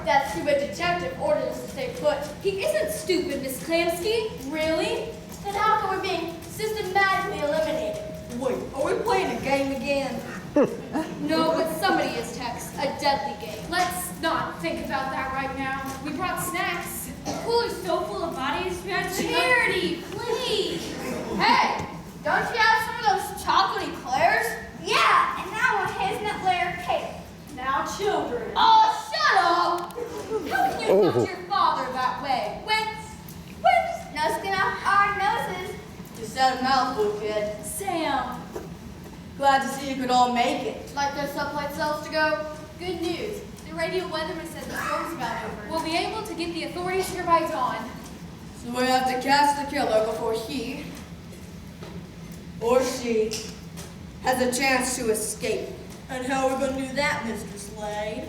That stupid detective ordered us to stay put. He isn't stupid, Miss Clamsky. Really? Then how come we're being systematically eliminated? Wait, are we playing a game again? No, but somebody is, Tex. A deadly game. Let's not think about that right now. We brought snacks. The cooler's so full of bodies. We had charity, please. Hey, don't you have some of those chocolate eclairs? Yeah, and now a hazelnut layer cake. Now, children. Oh, shut up! How can you talk to your father that way? When Nosing up our noses. You said a mouthful, kid. Sam. Glad to see you could all make it. Like those subway cells to go? Good news. The radio weatherman said the storm's about over. We'll be able to get the authorities here by dawn. So we have to catch the killer before he or she has a chance to escape. And how are we going to do that, Mr. Slade?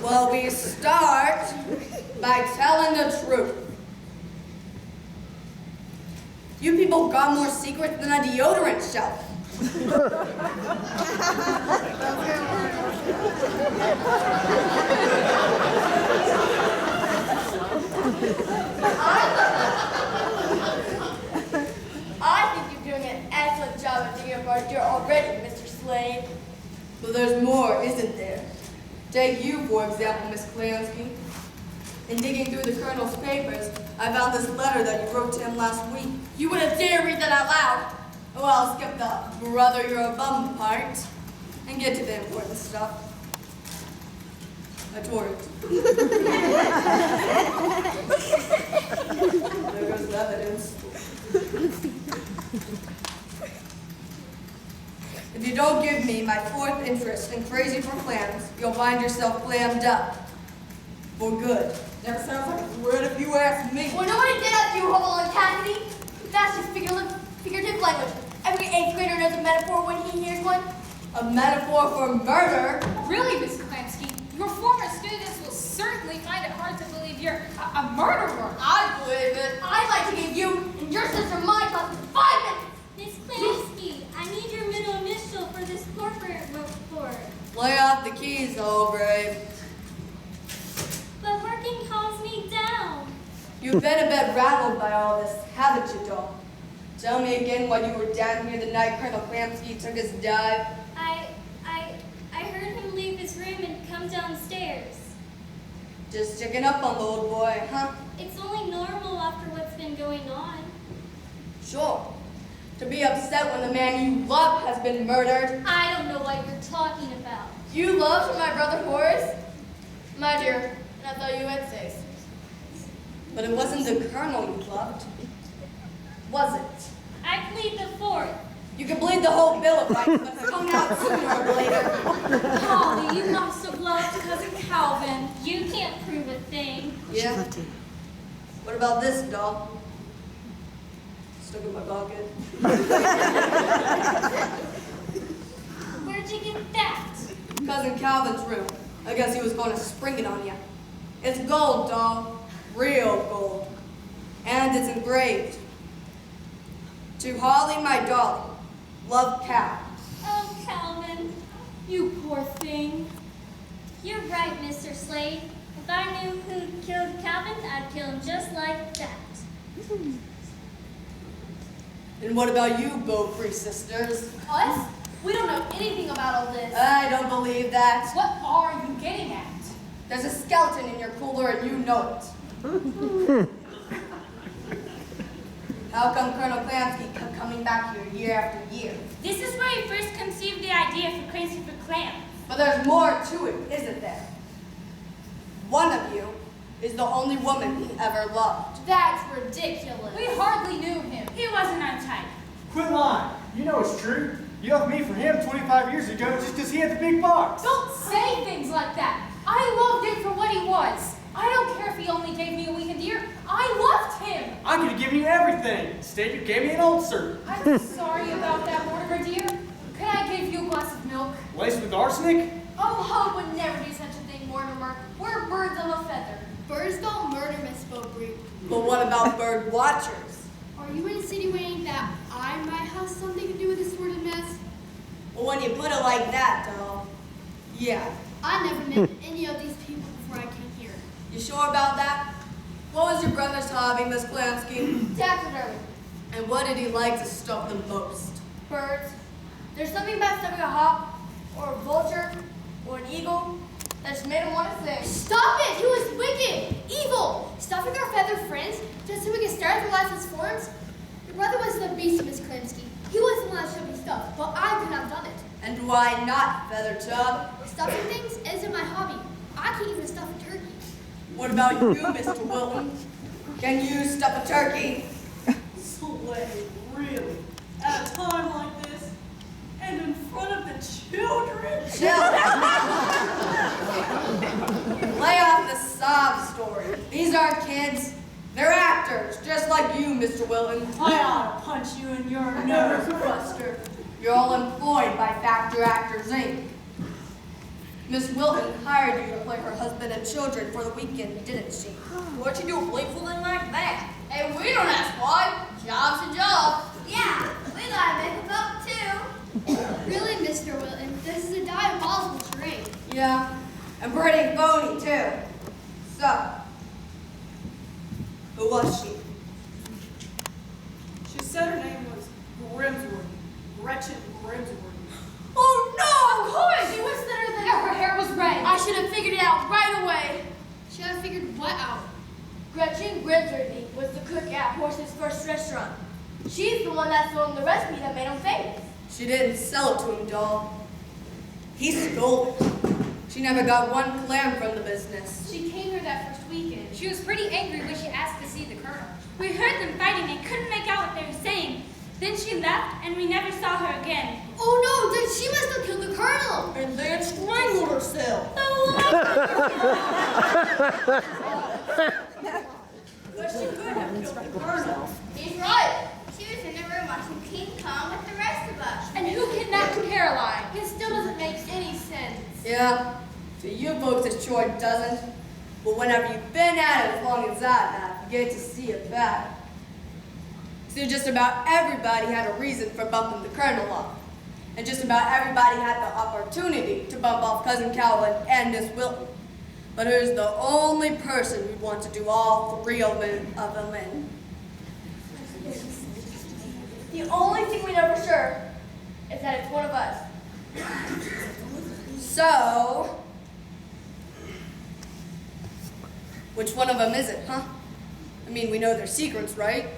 Well, we start by telling the truth. You people got more secrets than a deodorant shelf. I think you're doing an excellent job at digging up our dirt already, Mr. Slade. But there's more, isn't there? Take you, for example, Miss Clamsky. In digging through the Colonel's papers, I found this letter that you wrote to him last week. You wouldn't dare read that out loud. Oh, I'll skip the brother you're a bum part and get to the important stuff. I tore it. There goes the evidence. If you don't give me my fourth interest in Crazy for Clams, you'll find yourself clammed up. For good. That sounds like a word if you ask me. Well, nobody did that to you, Hubble and Cassidy. That's just figurative language. Every 8th grader knows a metaphor when he hears one. A metaphor for murder? Really, Miss Clamsky, your former students will certainly find it hard to believe you're a murderer. I believe it. I'd like to give you and your sister my class 5 minutes. Miss Clamsky, I need your middle initial for this corporate report. Lay off the keys, old brave. But working calms me down. You've been a bit rattled by all this, haven't you, doll? Tell me again why you were down here the night Colonel Clamsky took his dive. I heard him leave his room and come downstairs. Just checking up on the old boy, huh? It's only normal after what's been going on. Sure. To be upset when the man you love has been murdered. I don't know what you're talking about. You loved my brother Horace? My dear, and I thought you would say. But it wasn't the Colonel you loved, was it? I plead the fourth. You can bleed the whole bill of rights, but it's coming out sooner or later. Holly, you must have loved Cousin Calvin. You can't prove a thing. Yeah? What about this, doll? Stuck in my pocket. Where'd you get that? Cousin Calvin's room. I guess he was going to spring it on you. It's gold, doll. Real gold. And it's engraved. To Holly, my darling. Love, Cal. Oh, Calvin. You poor thing. You're right, Mr. Slade. If I knew who killed Calvin, I'd kill him just like that. And what about you, Beaufree sisters? Us? We don't know anything about all this. I don't believe that. What are you getting at? There's a skeleton in your cooler and you know it. How come Colonel Clamsky kept coming back here year after year? This is where he first conceived the idea for Crazy for Clams. But there's more to it, isn't there? One of you is the only woman he ever loved. That's ridiculous. We hardly knew him. He wasn't our type. Quit lying. You know it's true. You left me for him 25 years ago just because he had the big box. Don't say things like that. I loved him for what he was. I don't care if he only gave me a week a year. I loved him. I could have given you everything. Instead, you gave me an ulcer. I'm sorry about that, Mortimer, dear. Could I give you a glass of milk? Laced with arsenic? Oh, Hope would never do such a thing, Mortimer. We're birds of a feather. Birds don't murder, Miss Beaufree. But what about bird watchers? Are you insinuating that I might have something to do with this sort of mess? Well, when you put it like that, doll, yeah. I never met any of these people before I came here. You sure about that? What was your brother's hobby, Miss Klansky? Taxidermy, And what did he like to stuff the most? birds. There's something about stuffing a hawk, or a vulture, or an eagle that just made him want to sing. Stop it! He was wicked, evil, stuffing our feathered friends just so we could stare at their lifeless forms. Your brother was the beast, Miss Klimsky. He was the one that showed me stuff, but I could not have done it. And why not, Feather Tub? Stuffing things isn't my hobby. I can't even stuff a turkey. What about you, Mr. Wilton? Can you stuff a turkey? Slade, really? At a time like this? And in front of the children? Chill. Lay off the sob story. These aren't kids. They're actors, just like you, Mr. Wilton. I ought to punch you in your nose, Buster. You're all employed by Factor Actors, Inc. Miss Wilton hired you to play her husband and children for the weekend, didn't she? What'd you do a playful thing like that? Hey, we don't ask why. Job's a job. Yeah, we gotta make a buck too. Really, Mr. Wilton, this is a diabolical charade. Yeah, and pretty phony, too. So, who was she? She said her name was Grimsworth. Gretchen Grimsworth. Oh no, of course! It was thinner than her hair was red. I should have figured it out right away. Should have figured what out? Gretchen Grimsworthy was the cook at Horse's first restaurant. She's the one that sold him the recipe that made him famous. She didn't sell it to him, doll. He stole it. She never got one clam from the business. She came here that first weekend. She was pretty angry when she asked to see the colonel. We heard them fighting and couldn't make out what they were saying. Then she left, and we never saw her again. Oh no, then she must have killed the colonel. And then strangled herself. But she could have killed the colonel. He's right. She was in the room watching King Kong with the rest of us. And who kidnapped Caroline? It still doesn't make any sense. Yeah, to you folks it sure doesn't. But whenever you've been at it as long as I have, you get to see it back. See, just about everybody had a reason for bumping the colonel off. And just about everybody had the opportunity to bump off Cousin Calvin and Miss Wilton. But who's the only person who'd want to do all three of them in? The only thing we know for sure is that it's one of us. So, which one of them is it, huh? I mean, we know their secrets, right?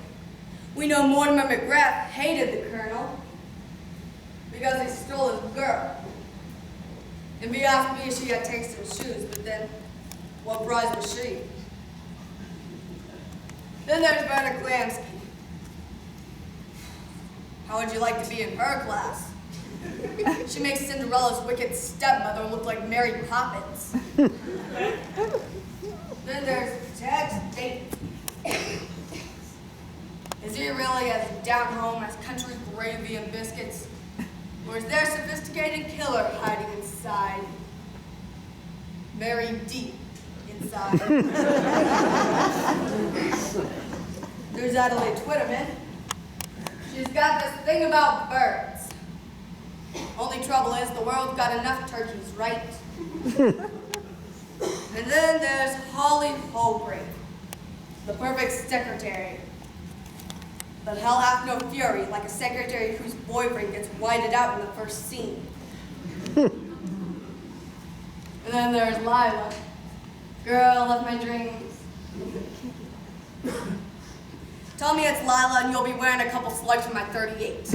We know Mortimer McGrath hated the colonel because he stole his girl. And if you ask me, she had taste in shoes, but then what prize was she? Then there's Verna Klansky. How would you like to be in her class? She makes Cinderella's wicked stepmother look like Mary Poppins. Then there's Ted Dayton. Is he really as down home as country gravy and biscuits? Or is there a sophisticated killer hiding inside? Very deep inside. There's Adelaide Twitterman. She's got this thing about birds. Only trouble is the world's got enough turkeys, right? And then there's Holly Holgrave, the perfect secretary. But hell hath no fury like a secretary whose boyfriend gets whited out in the first scene. And then there's Lila, girl of my dreams. Tell me it's Lila and you'll be wearing a couple slugs from my 38.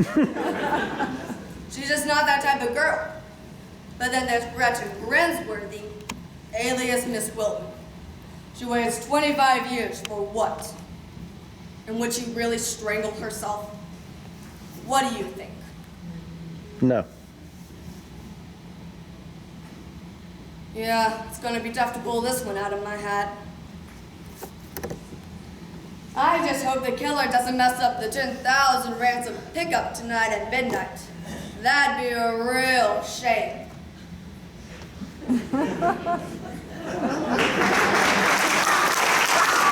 She's just not that type of girl. But then there's Gretchen Grinsworthy, alias Miss Wilton. She waits 25 years for what? And would she really strangle herself? What do you think? No. Yeah, it's gonna be tough to pull this one out of my hat. I just hope the killer doesn't mess up the 10,000 ransom pickup tonight at midnight. That'd be a real shame.